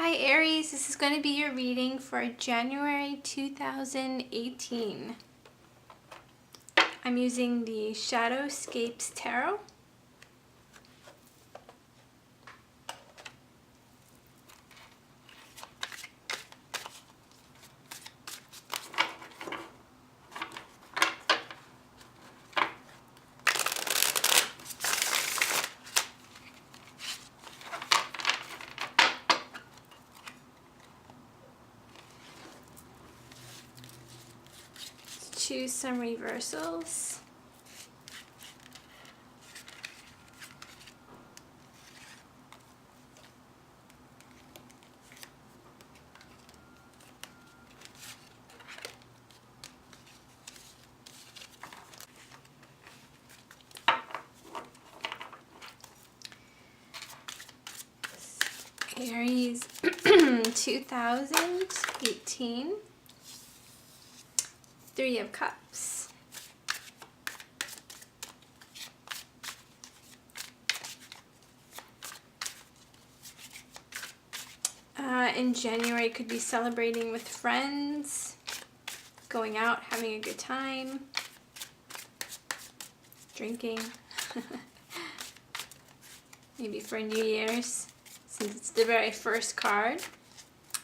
Hi Aries, this is going to be your reading for January 2018. I'm using the Shadowscapes Tarot. Choose some reversals. Aries 2018. Three of Cups. In January, could be celebrating with friends, going out, having a good time, drinking, maybe for New Year's, since it's the very first card.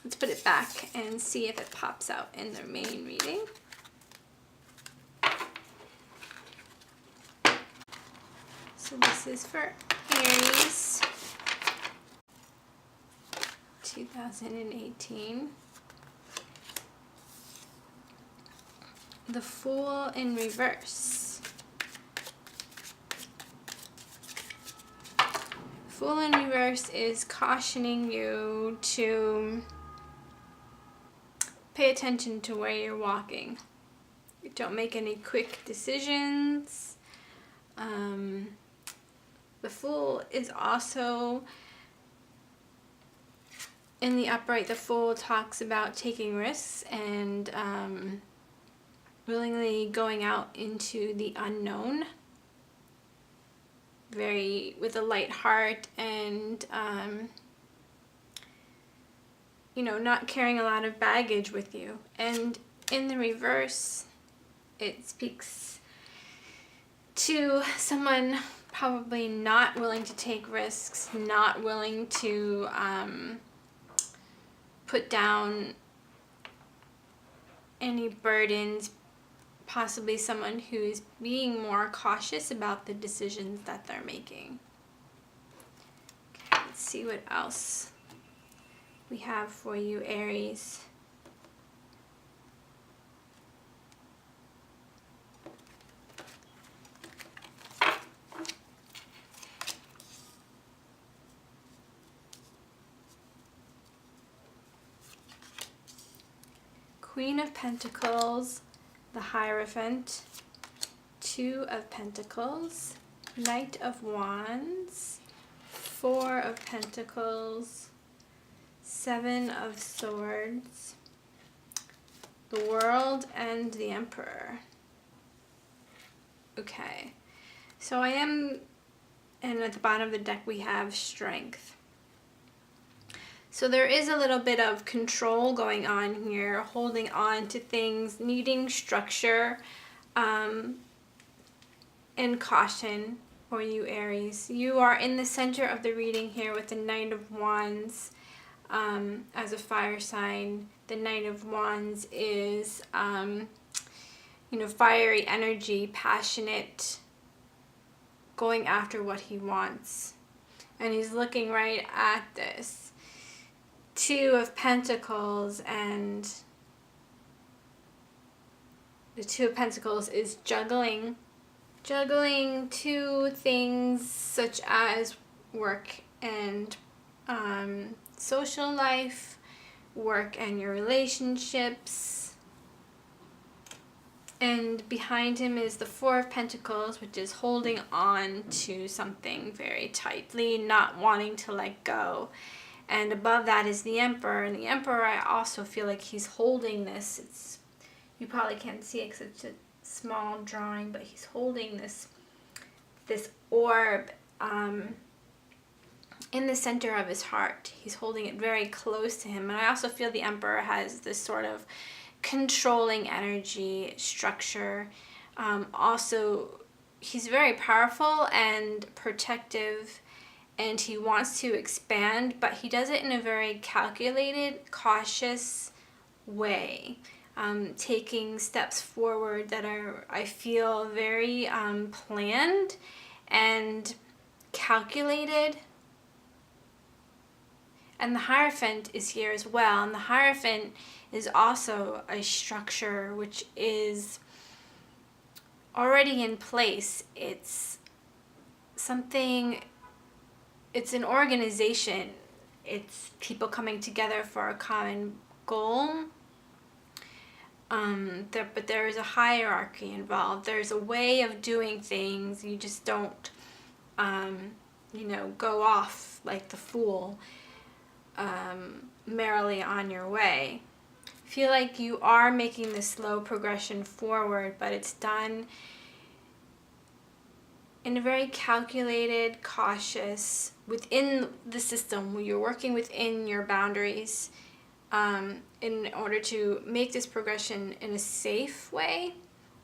Let's put it back and see if it pops out in the main reading. So this is for Aries 2018. The Fool in reverse. Fool in reverse is cautioning you to pay attention to where you're walking. Don't make any quick decisions. The Fool is also in the upright. The Fool talks about taking risks and willingly going out into the unknown, with a light heart, and not carrying a lot of baggage with you. And in the reverse, it speaks to someone probably not willing to take risks, not willing to put down any burdens, possibly someone who's being more cautious about the decisions that they're making. Okay, let's see what else we have for you, Aries. Queen of Pentacles, the Hierophant, Two of Pentacles, Knight of Wands, Four of Pentacles, Seven of Swords, the World, and the Emperor. Okay, so and at the bottom of the deck we have Strength. So there is a little bit of control going on here, holding on to things, needing structure, and caution for you, Aries. You are in the center of the reading here with the Knight of Wands as a fire sign. The Knight of Wands is, fiery energy, passionate, going after what he wants. And he's looking right at this Two of Pentacles, and the Two of Pentacles is juggling two things, such as work and social life, work and your relationships. And behind him is the Four of Pentacles, which is holding on to something very tightly, not wanting to let go. And above that is the Emperor. And the Emperor, I also feel like he's holding this. You probably can't see it because it's a small drawing, but he's holding this orb in in the center of his heart. He's holding it very close to him. And I also feel the Emperor has this sort of controlling energy structure. Also, he's very powerful and protective, and he wants to expand, but he does it in a very calculated, cautious way, taking steps forward that are, I feel, very planned and calculated. And the Hierophant is here as well, and the Hierophant is also a structure which is already in place. It's something, it's an organization, it's people coming together for a common goal. But there is a hierarchy involved. There's a way of doing things. You just don't, go off like the fool, merrily on your way. Feel like you are making this slow progression forward, but it's done in a very calculated, cautious, within the system, where you're working within your boundaries, in order to make this progression in a safe way.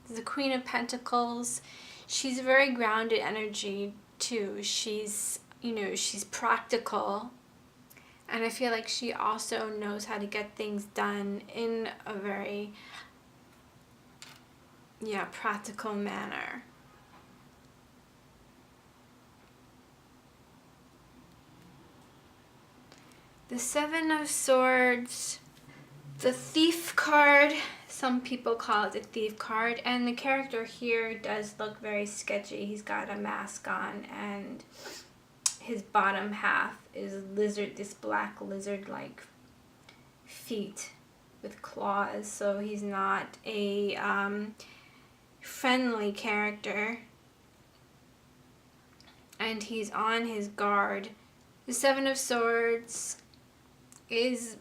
The Queen of Pentacles, she's a very grounded energy too. She's practical. And I feel like she also knows how to get things done in a very, practical manner. The Seven of Swords, the Thief card, some people call it the Thief card, and the character here does look very sketchy. He's got a mask on, and his bottom half is this black lizard-like feet with claws, so he's not a friendly character, and he's on his guard. The Seven of Swords is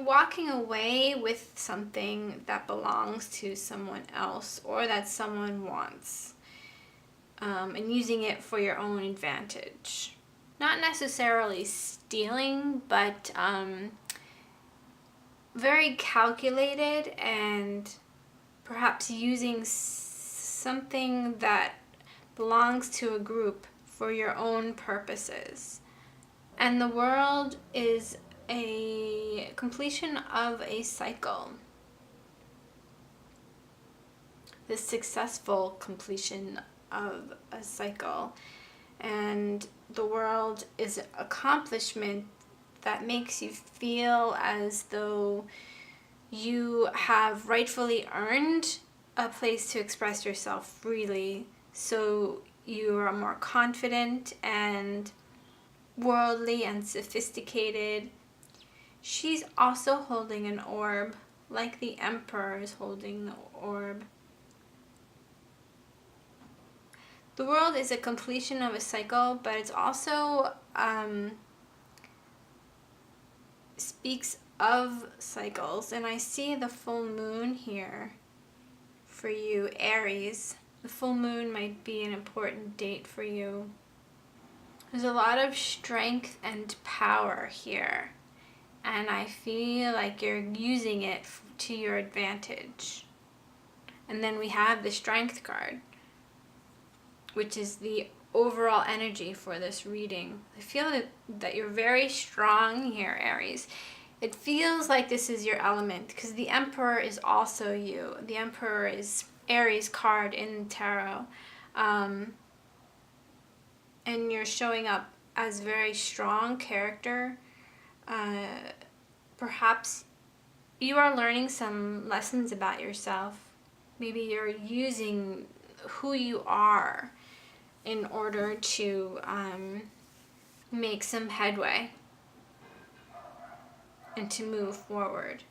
walking away with something that belongs to someone else or that someone wants, and using it for your own advantage. Not necessarily stealing, but very calculated, and perhaps using something that belongs to a group for your own purposes. And the World is a completion of a cycle. The successful completion of a cycle. And the World is an accomplishment that makes you feel as though you have rightfully earned a place to express yourself freely. So you are more confident and worldly and sophisticated. She's also holding an orb, like the Emperor is holding the orb. The World is a completion of a cycle, but it's also speaks of cycles. And I see the full moon here for you, Aries. The full moon might be an important date for you. There's a lot of strength and power here, and I feel like you're using it to your advantage. And then we have the Strength card, which is the overall energy for this reading. I feel that you're very strong here, Aries. It feels like this is your element, because the Emperor is also you. The Emperor is Aries card in tarot. And you're showing up as very strong character. Perhaps you are learning some lessons about yourself. Maybe you're using who you are in order to make some headway and to move forward.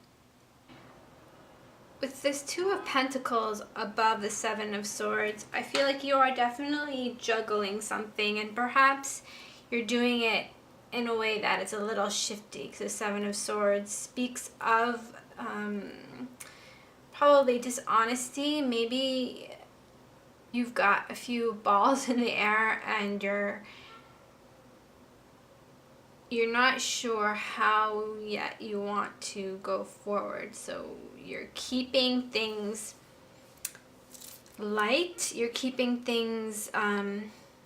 With this Two of Pentacles above the Seven of Swords, I feel like you are definitely juggling something, and perhaps you're doing it in a way that it's a little shifty, because the Seven of Swords speaks of probably dishonesty. Maybe you've got a few balls in the air and you're you're not sure how yet you want to go forward. So you're keeping things light, you're keeping things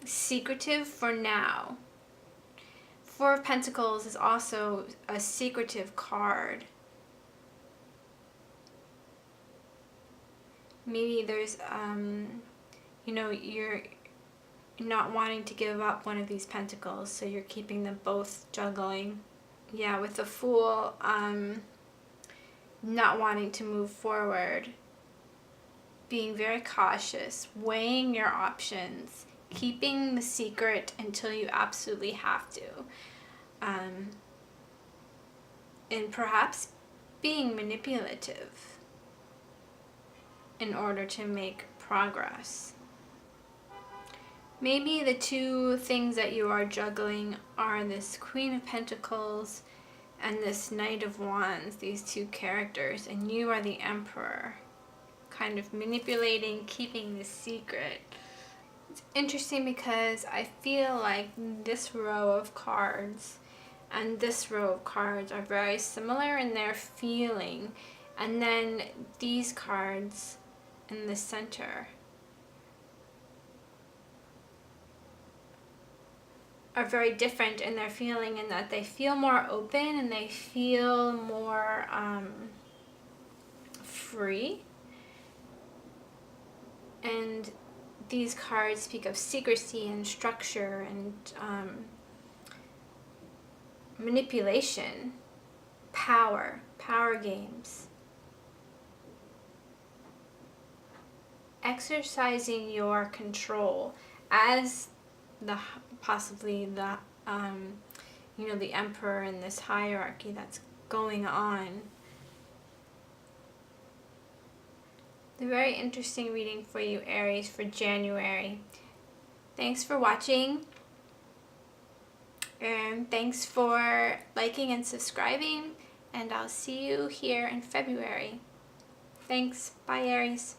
secretive for now. Four of Pentacles is also a secretive card. Maybe there's, you're not wanting to give up one of these pentacles, so you're keeping them both juggling. Yeah, with the Fool, not wanting to move forward, being very cautious, weighing your options, keeping the secret until you absolutely have to, and perhaps being manipulative in order to make progress. Maybe the two things that you are juggling are this Queen of Pentacles and this Knight of Wands, these two characters, and you are the Emperor, kind of manipulating, keeping the secret. It's interesting because I feel like this row of cards and this row of cards are very similar in their feeling, and then these cards in the center are very different in their feeling, in that they feel more open and they feel more free. And these cards speak of secrecy and structure and manipulation, power games. Exercising your control as possibly the the Emperor in this hierarchy that's going on. A very interesting reading for you, Aries, for January. Thanks for watching, and thanks for liking and subscribing, and I'll see you here in February. Thanks. Bye, Aries.